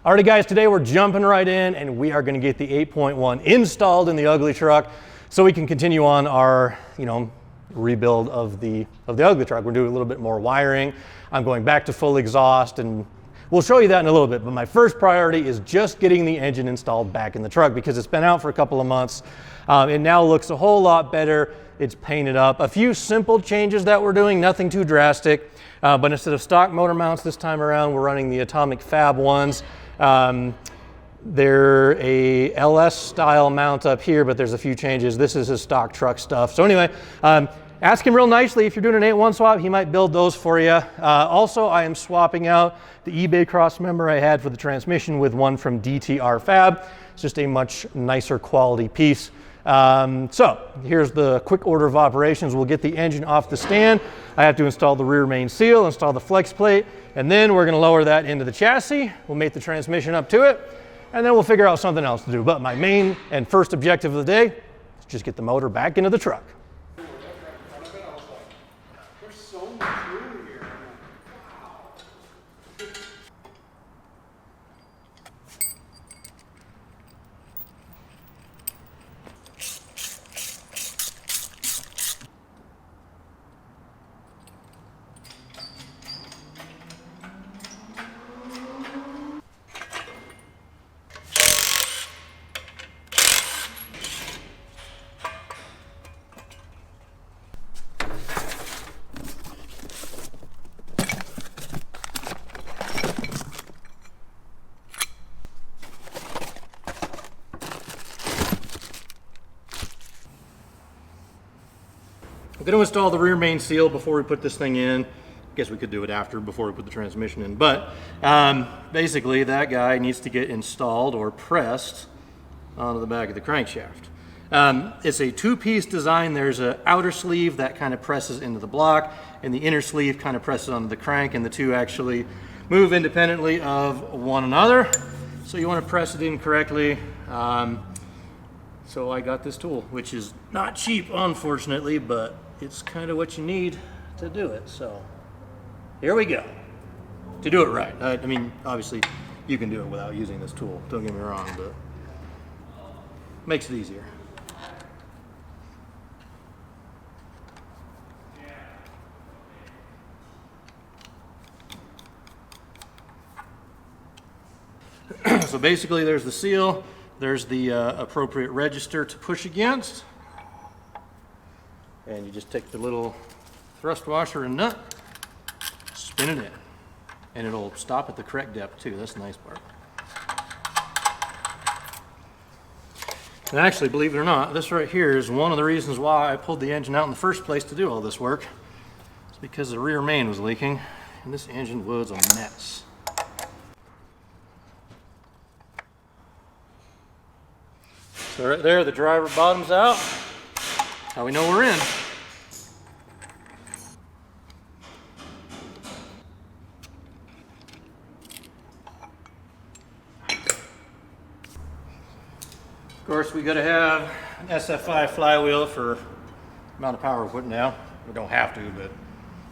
Alrighty guys, today we're jumping right in and we are going to get the 8.1 installed in the UglyTruck so we can continue on our, rebuild of the UglyTruck. We're doing a little bit more wiring. I'm going back to full exhaust and we'll show you that in a little bit, but my first priority is just getting the engine installed back in the truck because it's been out for a couple of months. It now looks a whole lot better. It's painted up. A few simple changes that we're doing, nothing too drastic, but instead of stock motor mounts this time around, we're running the Atomic Fab ones. They're a LS style mount up here, but there's a few changes. This is his stock truck stuff. So anyway, ask him real nicely if you're doing an 8.1 swap, he might build those for you. Also, I am swapping out the eBay cross member I had for the transmission with one from DTR Fab. It's just a much nicer quality piece. So here's the quick order of operations. We'll get the engine off the stand. I have to install the rear main seal, install the flex plate, and then we're going to lower that into the chassis. We'll mate the transmission up to it, and then we'll figure out something else to do. But my main and first objective of the day is just get the motor back into the truck. There's so much room here. I'm going to install the rear main seal before we put this thing in. I guess we could do it after, before we put the transmission in. But basically, that guy needs to get installed or pressed onto the back of the crankshaft. It's a two-piece design. There's an outer sleeve that kind of presses into the block, and the inner sleeve kind of presses onto the crank, and the two actually move independently of one another. So you want to press it in correctly. So I got this tool, which is not cheap, unfortunately, but it's kind of what you need to do it. So here we go. To do it right. I mean, obviously you can do it without using this tool, don't get me wrong, but makes it easier. So basically there's the seal, there's the appropriate register to push against. And you just take the little thrust washer and nut, spin it in. And it'll stop at the correct depth too, that's the nice part. And actually, believe it or not, this right here is one of the reasons why I pulled the engine out in the first place to do all this work. It's because the rear main was leaking, and this engine was a mess. So right there, the driver bottoms out. How we know we're in. Of course, we got to have an SFI flywheel for the amount of power we're putting out. We don't have to, but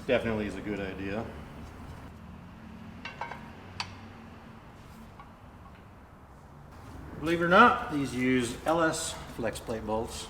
definitely is a good idea. Believe it or not, these use LS flex plate bolts.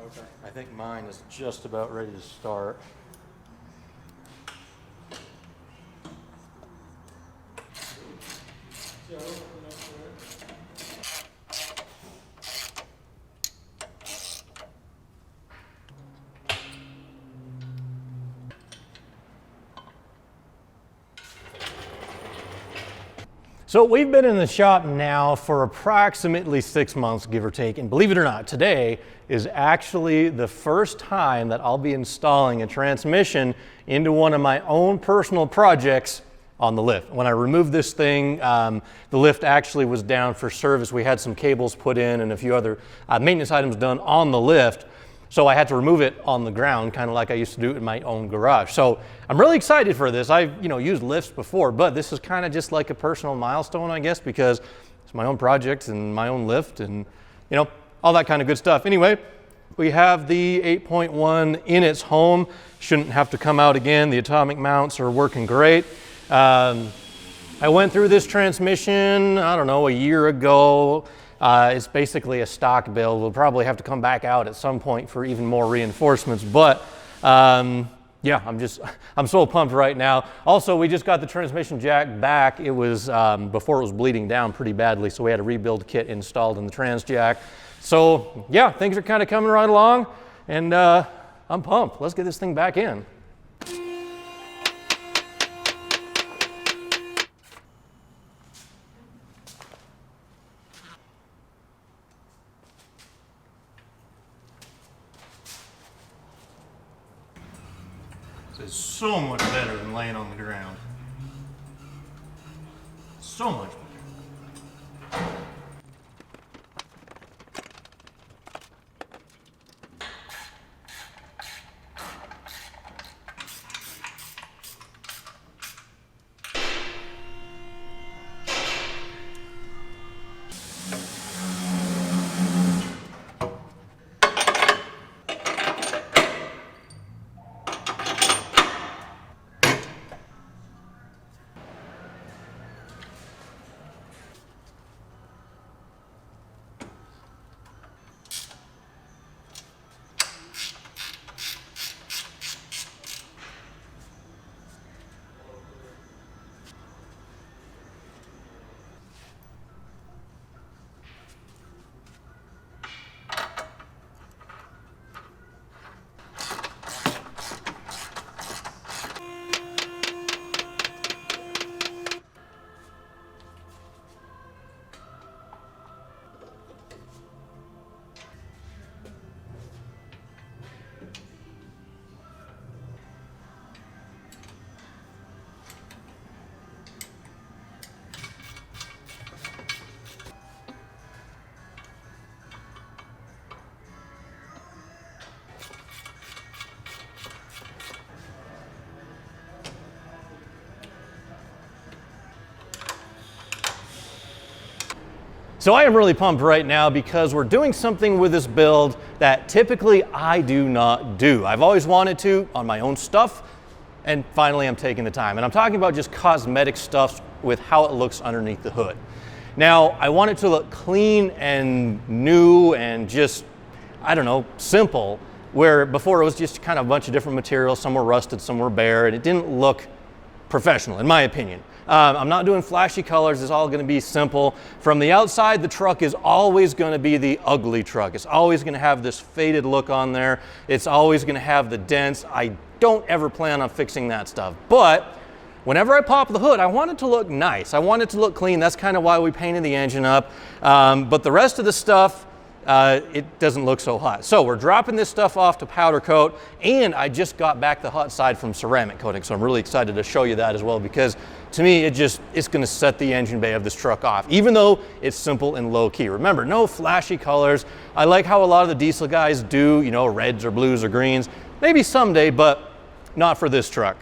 Okay. I think mine is just about ready to start. Yeah, open up there. So we've been in the shop now for approximately 6 months, give or take, and believe it or not, today is actually the first time that I'll be installing a transmission into one of my own personal projects on the lift. When I removed this thing, the lift actually was down for service. We had some cables put in and a few other maintenance items done on the lift. So I had to remove it on the ground, kind of like I used to do in my own garage. So I'm really excited for this. I've used lifts before, but this is kind of just like a personal milestone, I guess, because it's my own project and my own lift and all that kind of good stuff. Anyway, we have the 8.1 in its home. Shouldn't have to come out again. The atomic mounts are working great. I went through this transmission, I don't know, a year ago. It's basically a stock build. We'll probably have to come back out at some point for even more reinforcements, but yeah, I'm so pumped right now. Also, we just got the transmission jack back. It was before it was bleeding down pretty badly, so we had a rebuild kit installed in the trans jack. So yeah, things are kind of coming right along, and I'm pumped. Let's get this thing back in. It's so much better than laying on the ground. So much better. So I am really pumped right now because we're doing something with this build that typically I do not do. I've always wanted to on my own stuff, and finally I'm taking the time. And I'm talking about just cosmetic stuff with how it looks underneath the hood. Now, I want it to look clean and new and just, I don't know, simple, where before it was just kind of a bunch of different materials. Some were rusted, some were bare, and it didn't look professional, in my opinion. I'm not doing flashy colors. It's all going to be simple. From the outside, the truck is always going to be the ugly truck. It's always going to have this faded look on there. It's always going to have the dents. I don't ever plan on fixing that stuff. But whenever I pop the hood, I want it to look nice. I want it to look clean. That's kind of why we painted the engine up. But the rest of the stuff, it doesn't look so hot. So we're dropping this stuff off to powder coat, and I just got back the hot side from ceramic coating. So I'm really excited to show you that as well, because to me, it's gonna set the engine bay of this truck off, even though it's simple and low key. Remember, no flashy colors. I like how a lot of the diesel guys do, reds or blues or greens. Maybe someday, but not for this truck.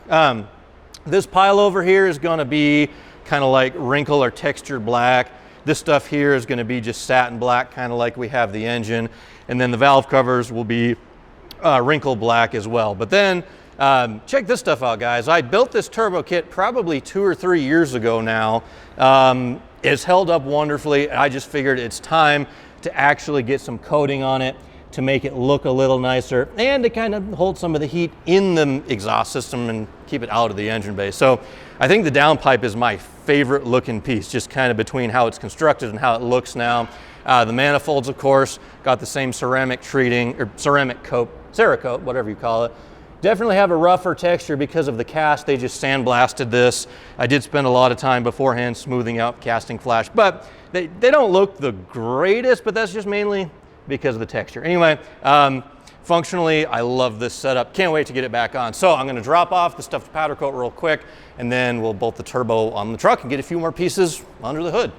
This pile over here is gonna be kind of like wrinkle or textured black. This stuff here is gonna be just satin black, kind of like we have the engine. And then the valve covers will be wrinkle black as well. But then, check this stuff out, guys. I built this turbo kit probably 2 or 3 years ago now. It's held up wonderfully. I just figured it's time to actually get some coating on it to make it look a little nicer and to kind of hold some of the heat in the exhaust system and keep it out of the engine bay. So I think the downpipe is my favorite looking piece, just kind of between how it's constructed and how it looks now. The manifolds, of course, got the same ceramic treating, or ceramic coat, Cerakote, whatever you call it. Definitely have a rougher texture because of the cast. They just sandblasted this. I did spend a lot of time beforehand smoothing out casting flash, but they don't look the greatest, but that's just mainly because of the texture. Anyway, functionally, I love this setup. Can't wait to get it back on. So I'm gonna drop off the stuff to powder coat real quick, and then we'll bolt the turbo on the truck and get a few more pieces under the hood.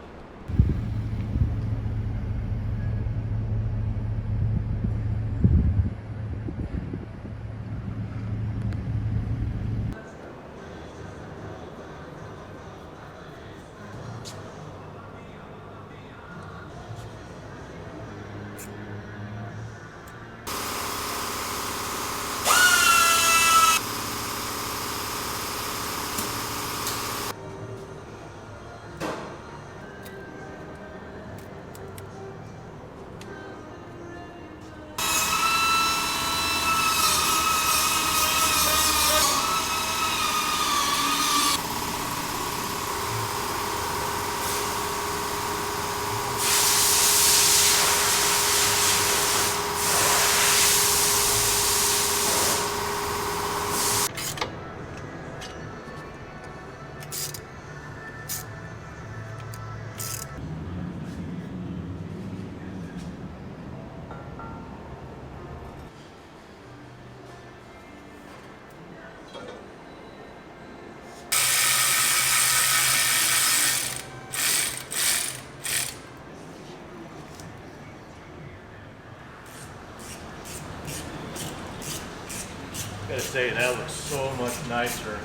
Gotta say, that looks so much nicer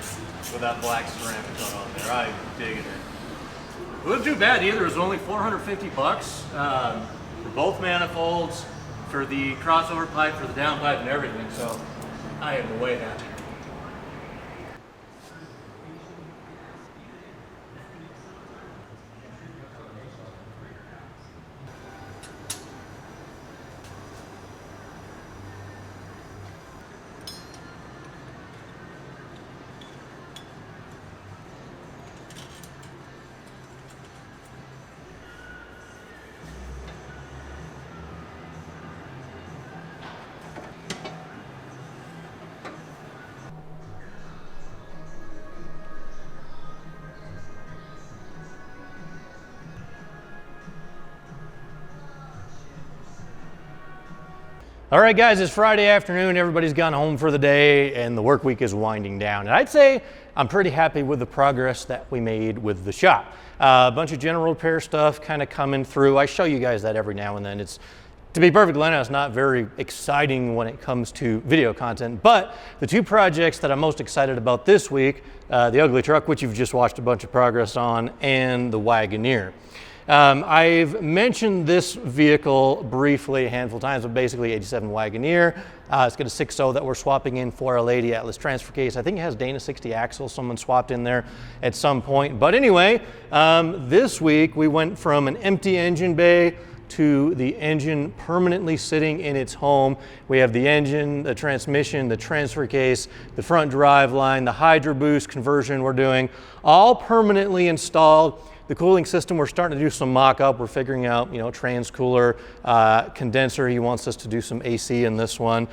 with that black ceramic done on there. I'm digging it. It wasn't too bad either. It was only 450 bucks for both manifolds, for the crossover pipe, for the downpipe and everything. So I am way happy. All right, guys, it's Friday afternoon. Everybody's gone home for the day, and the work week is winding down. And I'd say I'm pretty happy with the progress that we made with the shop. A bunch of general repair stuff kind of coming through. I show you guys that every now and then. It's, to be perfectly honest, not very exciting when it comes to video content, but the two projects that I'm most excited about this week, the UglyTruck, which you've just watched a bunch of progress on, and the Wagoneer. I've mentioned this vehicle briefly a handful of times, but basically 87 Wagoneer. It's got a 6.0 that we're swapping in for a Lady Atlas transfer case. I think it has Dana 60 axle. Someone swapped in there at some point. But anyway, this week we went from an empty engine bay to the engine permanently sitting in its home. We have the engine, the transmission, the transfer case, the front drive line, the Hydro Boost conversion we're doing, all permanently installed. The cooling system, we're starting to do some mock-up. We're figuring out, you know, trans cooler, condenser. He wants us to do some AC in this one.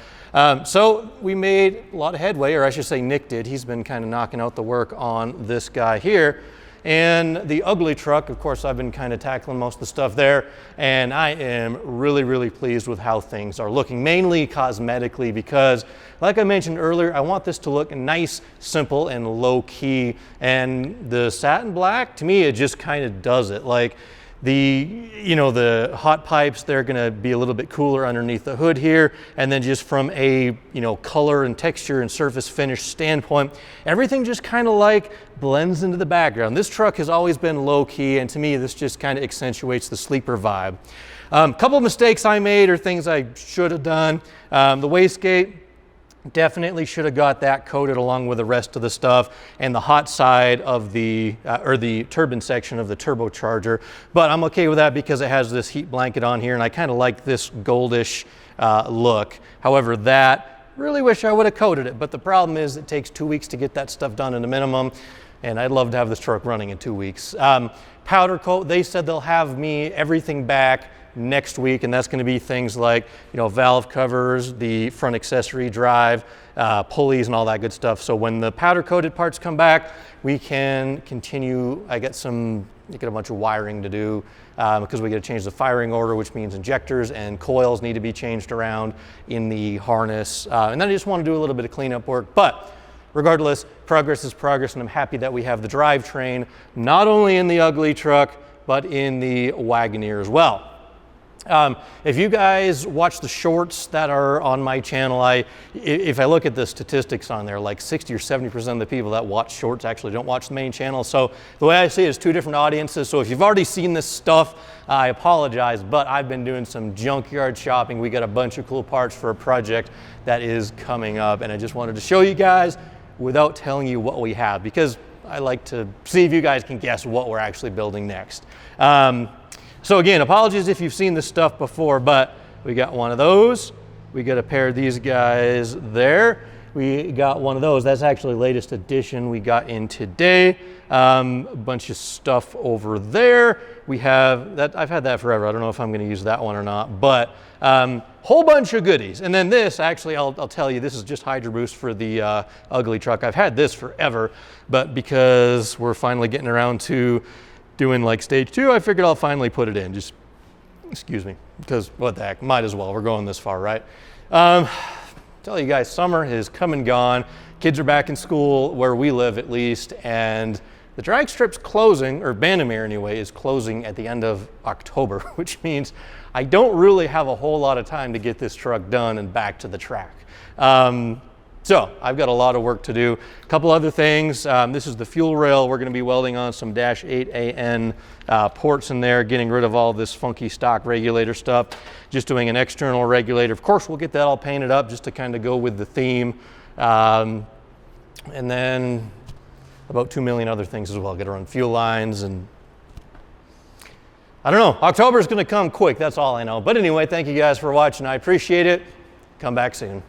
So we made a lot of headway, or I should say Nick did. He's been kind of knocking out the work on this guy here. And the UglyTruck, of course, I've been kind of tackling most of the stuff there, and I am really, really pleased with how things are looking, mainly cosmetically, because like I mentioned earlier, I want this to look nice, simple, and low-key, and the satin black, to me, it just kind of does it. Like, the hot pipes, they're gonna be a little bit cooler underneath the hood here. And then just from a, color and texture and surface finish standpoint, everything just kind of like blends into the background. This truck has always been low key, and to me, this just kind of accentuates the sleeper vibe. Couple of mistakes I made or things I should have done. The wastegate, definitely should have got that coated along with the rest of the stuff, and the hot side of the turbine section of the turbocharger. But I'm okay with that because it has this heat blanket on here, and I kind of like this goldish look. However, that really wish I would have coated it, but the problem is it takes 2 weeks to get that stuff done at a minimum. and I'd love to have this truck running in 2 weeks. Powder coat, they said they'll have me everything back next week, and that's going to be things like, you know, valve covers, the front accessory drive, pulleys and all that good stuff. So when the powder coated parts come back, we can continue. I get a bunch of wiring to do because we got to change the firing order, which means injectors and coils need to be changed around in the harness. And then I just want to do a little bit of cleanup work. But regardless, progress is progress, and I'm happy that we have the drivetrain not only in the UglyTruck, but in the Wagoneer as well. If you guys watch the shorts that are on my channel, if I look at the statistics on there, like 60 or 70% of the people that watch shorts actually don't watch the main channel. So the way I see it is two different audiences. So if you've already seen this stuff, I apologize, but I've been doing some junkyard shopping. We got a bunch of cool parts for a project that is coming up, and I just wanted to show you guys without telling you what we have, because I like to see if you guys can guess what we're actually building next. So again, apologies if you've seen this stuff before, but we got one of those. We got a pair of these guys there. We got one of those. That's actually the latest edition we got in today. A bunch of stuff over there. We have that. I've had that forever. I don't know if I'm going to use that one or not, but whole bunch of goodies. And then this, actually, I'll tell you, this is just Hydro Boost for the UglyTruck. I've had this forever, but because we're finally getting around to doing like stage 2, I figured I'll finally put it in. Just, excuse me, because what the heck, might as well. We're going this far, right? Tell you guys, summer is come and gone. Kids are back in school, where we live at least, and the drag strip's closing, or Bandimere anyway, is closing at the end of October, which means I don't really have a whole lot of time to get this truck done and back to the track. So I've got a lot of work to do. A couple other things. This is the fuel rail. We're going to be welding on some Dash 8AN ports in there, getting rid of all this funky stock regulator stuff. Just doing an external regulator. Of course, we'll get that all painted up just to kind of go with the theme. And then about 2 million other things as well. Got to run fuel lines, and I don't know. October is going to come quick. That's all I know. But anyway, thank you guys for watching. I appreciate it. Come back soon.